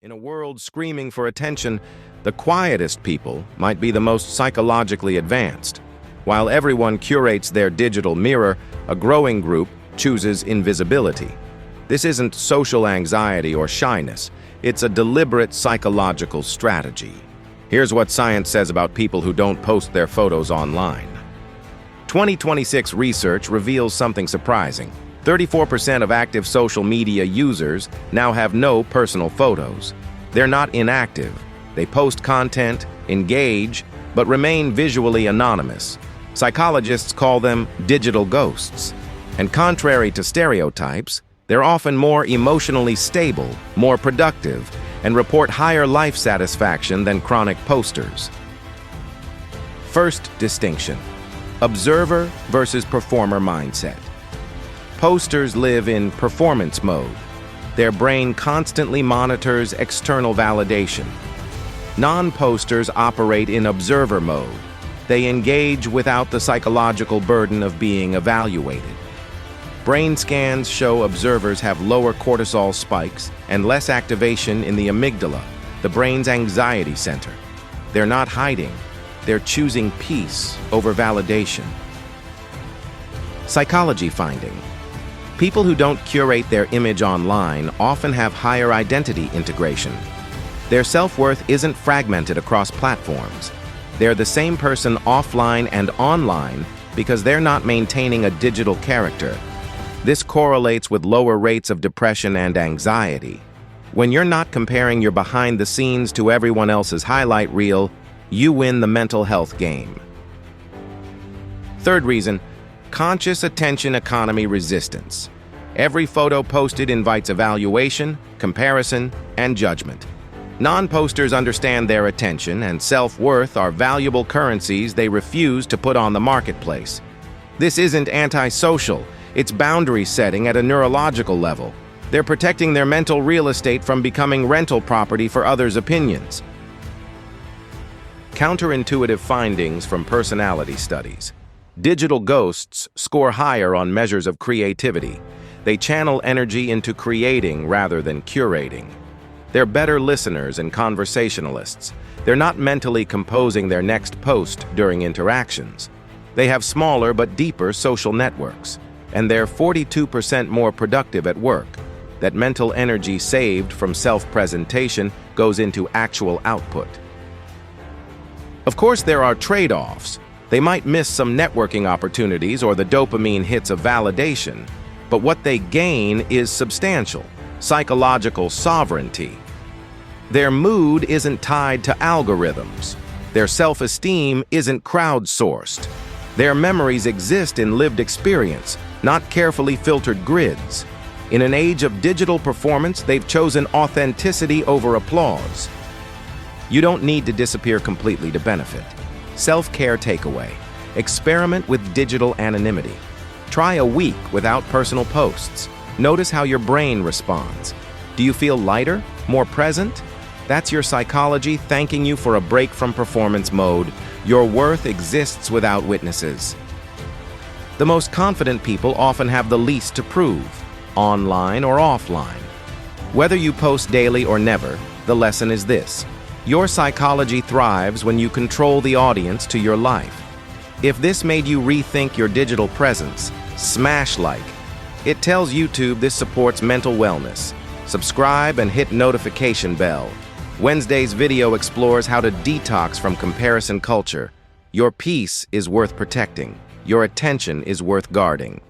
In a world screaming for attention, the quietest people might be the most psychologically advanced. While everyone curates their digital mirror, a growing group chooses invisibility. This isn't social anxiety or shyness. It's a deliberate psychological strategy. Here's what science says about people who don't post their photos online. 2026 research reveals something surprising. 34% of active social media users now have no personal photos. They're not inactive. They post content, engage, but remain visually anonymous. Psychologists call them digital ghosts. And contrary to stereotypes, they're often more emotionally stable, more productive, and report higher life satisfaction than chronic posters. First distinction: observer versus performer mindset. Posters live in performance mode. Their brain constantly monitors external validation. Non-posters operate in observer mode. They engage without the psychological burden of being evaluated. Brain scans show observers have lower cortisol spikes and less activation in the amygdala, the brain's anxiety center. They're not hiding. They're choosing peace over validation. Psychology finding: people who don't curate their image online often have higher identity integration. Their self-worth isn't fragmented across platforms. They're the same person offline and online because they're not maintaining a digital character. This correlates with lower rates of depression and anxiety. When you're not comparing your behind the scenes to everyone else's highlight reel, you win the mental health game. Third reason: conscious attention economy resistance. Every photo posted invites evaluation, comparison, and judgment. Non-posters understand their attention and self-worth are valuable currencies they refuse to put on the marketplace. This isn't antisocial, it's boundary setting at a neurological level. They're protecting their mental real estate from becoming rental property for others' opinions. Counterintuitive findings from personality studies. Digital ghosts score higher on measures of creativity. They channel energy into creating rather than curating. They're better listeners and conversationalists. They're not mentally composing their next post during interactions. They have smaller but deeper social networks, and they're 42% more productive at work. That mental energy saved from self-presentation goes into actual output. Of course, there are trade-offs. They might miss some networking opportunities or the dopamine hits of validation, but what they gain is substantial: psychological sovereignty. Their mood isn't tied to algorithms. Their self-esteem isn't crowdsourced. Their memories exist in lived experience, not carefully filtered grids. In an age of digital performance, they've chosen authenticity over applause. You don't need to disappear completely to benefit. Self-care takeaway: experiment with digital anonymity. Try a week without personal posts. Notice how your brain responds. Do you feel lighter, more present? That's your psychology thanking you for a break from performance mode. Your worth exists without witnesses. The most confident people often have the least to prove, online or offline. Whether you post daily or never, the lesson is this: your psychology thrives when you control the audience to your life. If this made you rethink your digital presence, smash like. It tells YouTube this supports mental wellness. Subscribe and hit notification bell. Wednesday's video explores how to detox from comparison culture. Your peace is worth protecting. Your attention is worth guarding.